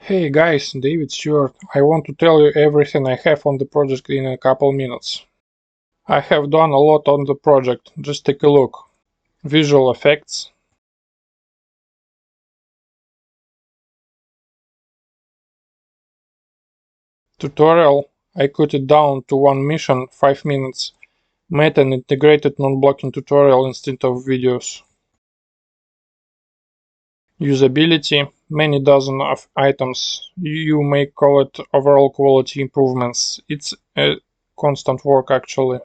Hey guys, David Stewart. I want to tell you everything I have on the project in a couple minutes. I have done a lot on the project, just take a look. Visual effects, tutorial, I cut it down to one mission, 5 minutes, made an integrated non-blocking tutorial instead of videos. Usability, many dozen of items, you may call it overall quality improvements, it's a constant work actually.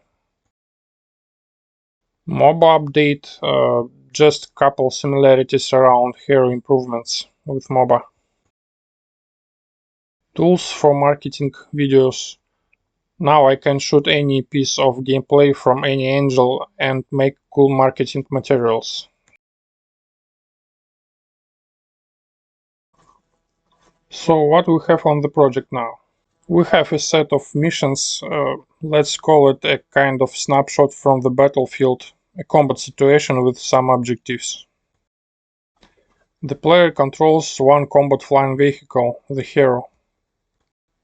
MOBA update, just couple similarities around hero improvements with MOBA. Tools for marketing videos. Now I can shoot any piece of gameplay from any angle and make cool marketing materials. So what we have on the project now? We have a set of missions, let's call it a kind of snapshot from the battlefield, a combat situation with some objectives. The player controls one combat flying vehicle, the hero.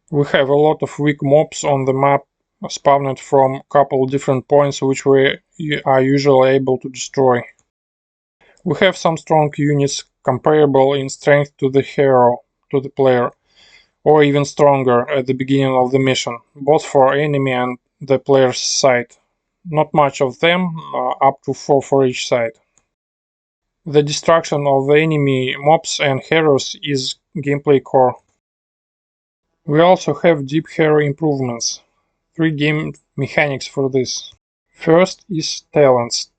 We have a lot of weak mobs on the map spawned from couple different points which we are usually able to destroy. We have some strong units comparable in strength to the hero, to the player, or even stronger at the beginning of the mission, both for enemy and the player's side. Not much of them, up to 4 for each side. The destruction of the enemy mobs and heroes is gameplay core. We also have deep hero improvements. 3 game mechanics for this. First is talents.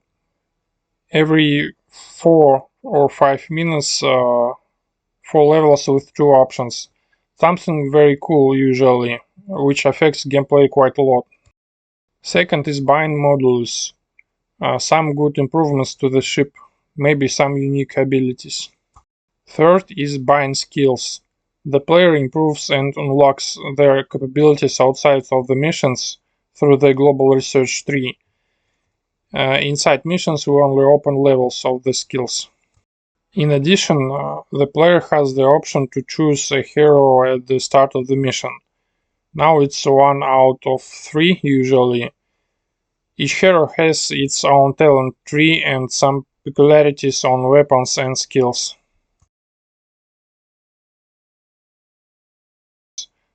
Every 4 or 5 minutes, 4 levels with 2 options. Something very cool usually, which affects gameplay quite a lot. Second is bind modules. Some good improvements to the ship, maybe some unique abilities. Third is bind skills. The player improves and unlocks their capabilities outside of the missions through the global research tree. Inside missions we only open levels of the skills. In addition, the player has the option to choose a hero at the start of the mission. Now it's 1 out of 3 usually. Each hero has its own talent tree and some peculiarities on weapons and skills.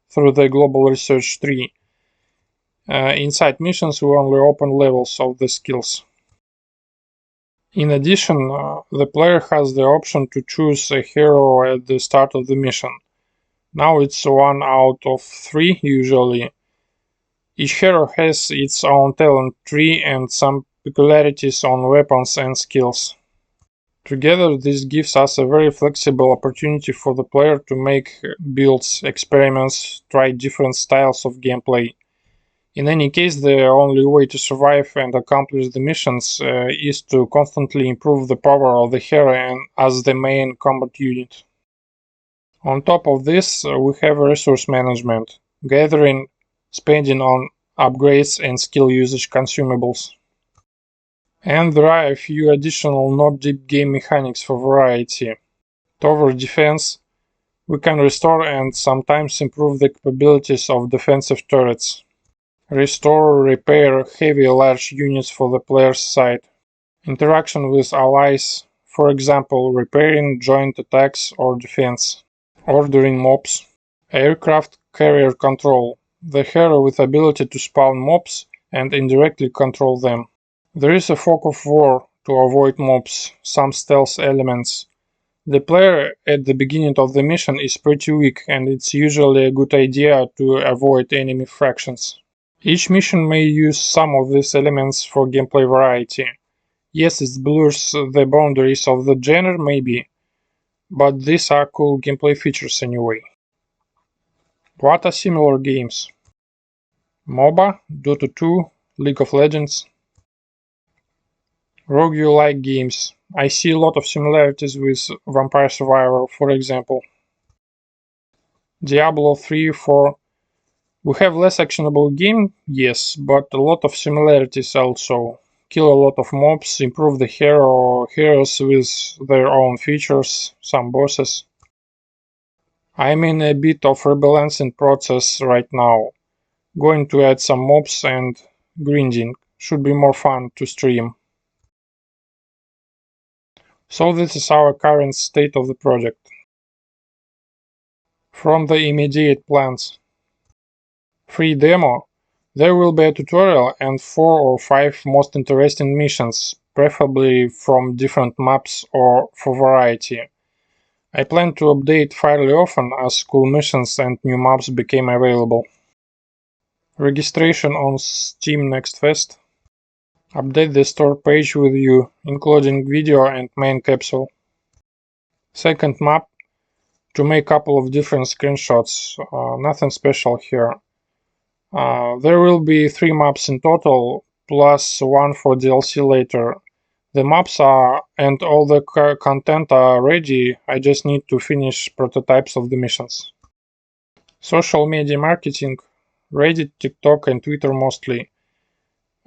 Through the global research tree. Inside missions we only open levels of the skills. In addition, the player has the option to choose a hero at the start of the mission. Now it's 1 out of 3 usually. Each hero has its own talent tree and some peculiarities on weapons and skills. Together this gives us a very flexible opportunity for the player to make builds, experiments, try different styles of gameplay. In any case, the only way to survive and accomplish the missions is to constantly improve the power of the hero as the main combat unit. On top of this, we have resource management, gathering, spending on upgrades and skill usage consumables. And there are a few additional not deep game mechanics for variety. Tower defense, we can restore and sometimes improve the capabilities of defensive turrets. Restore or repair heavy large units for the player's side. Interaction with allies, for example repairing joint attacks or defense. Ordering mobs. Aircraft carrier control. The hero with ability to spawn mobs and indirectly control them. There is a fog of war to avoid mobs, some stealth elements. The player at the beginning of the mission is pretty weak and it's usually a good idea to avoid enemy fractions. Each mission may use some of these elements for gameplay variety. Yes, it blurs the boundaries of the genre maybe, but these are cool gameplay features anyway. What are similar games? MOBA, Dota 2, League of Legends. Roguelike games. I see a lot of similarities with Vampire Survivor, for example. Diablo 3, 4. We have less actionable game, yes, but a lot of similarities also. Kill a lot of mobs, improve the heroes with their own features, some bosses. I'm in a bit of rebalancing process right now. Going to add some mobs and grinding. Should be more fun to stream. So this is our current state of the project. From the immediate plans. Free demo. There will be a tutorial and 4 or 5 most interesting missions, preferably from different maps or for variety. I plan to update fairly often as cool missions and new maps became available. Registration on Steam Next Fest. Update the store page with you, including video and main capsule. Second map. To make couple of different screenshots. Nothing special here. There will be 3 maps in total, plus 1 for DLC later. The maps are and all the content are ready, I just need to finish prototypes of the missions. Social media marketing, Reddit, TikTok and Twitter mostly.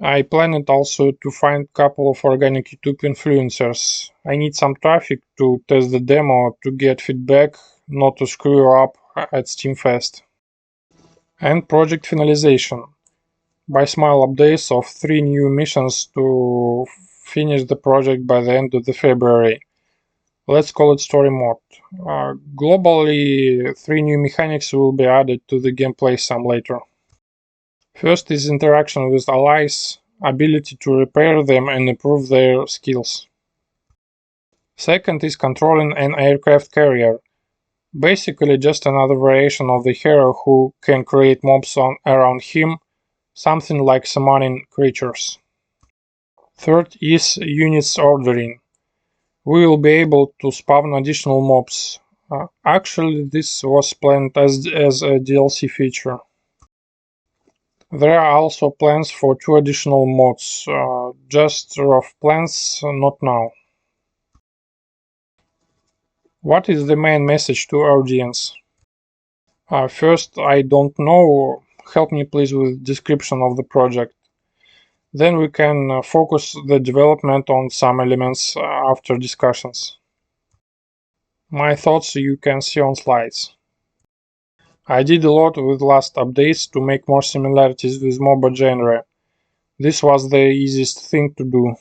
I planned also to find couple of organic YouTube influencers. I need some traffic to test the demo to get feedback, not to screw up at Steamfest. And project finalization. By small updates of 3 new missions to finish the project by the end of the February. Let's call it story mode. Globally, 3 new mechanics will be added to the gameplay some later. First is interaction with allies, ability to repair them and improve their skills. Second is controlling an aircraft carrier. Basically just another variation of the hero who can create mobs around him, something like summoning creatures. Third is units ordering. We will be able to spawn additional mobs. Actually, this was planned as a DLC feature. There are also plans for 2 additional mods, just rough plans, not now. What is the main message to audience? First, I don't know. Help me please with description of the project. Then we can focus the development on some elements after discussions. My thoughts you can see on slides. I did a lot with last updates to make more similarities with MOBA genre. This was the easiest thing to do.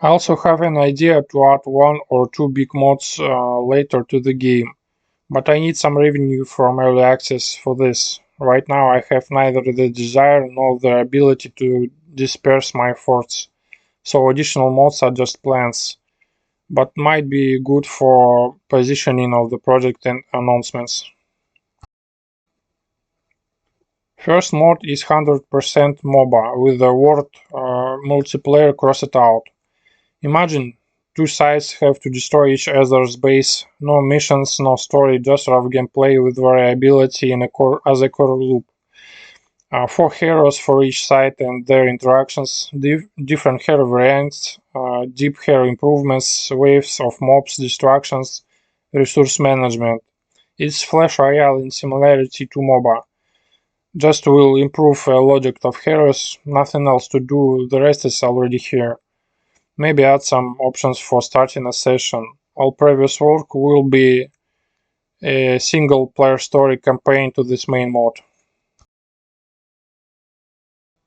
I also have an idea to add 1 or 2 big mods later to the game, but I need some revenue from early access for this. Right now I have neither the desire nor the ability to disperse my efforts, so additional mods are just plans, but might be good for positioning of the project and announcements. First mod is 100% MOBA with the word multiplayer crossed out. Imagine 2 sides have to destroy each other's base, no missions, no story, just rough gameplay with variability as a core loop. 4 heroes for each side and their interactions, different hero variants, deep hero improvements, waves of mobs, distractions, resource management. It's Flash Royale in similarity to MOBA. Just will improve logic of heroes, nothing else to do, the rest is already here. Maybe add some options for starting a session. All previous work will be a single player story campaign to this main mode.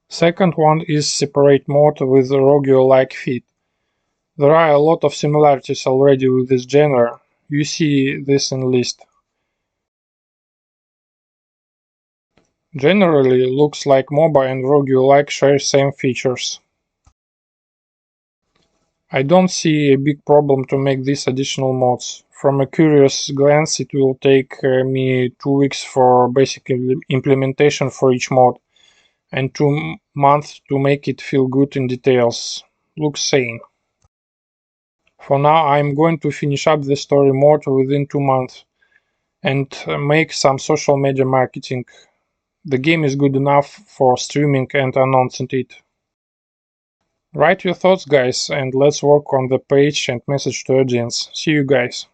Second one is separate mode with roguelike feat. There are a lot of similarities already with this genre. You see this in list. Generally looks like MOBA and roguelike share same features. I don't see a big problem to make these additional mods. From a curious glance, it will take me 2 weeks for basic implementation for each mod, and 2 months to make it feel good in details. Looks sane. For now, I'm going to finish up the story mode within 2 months and make some social media marketing. The game is good enough for streaming and announcing it. Write your thoughts, guys, and let's work on the page and message to audience. See you guys.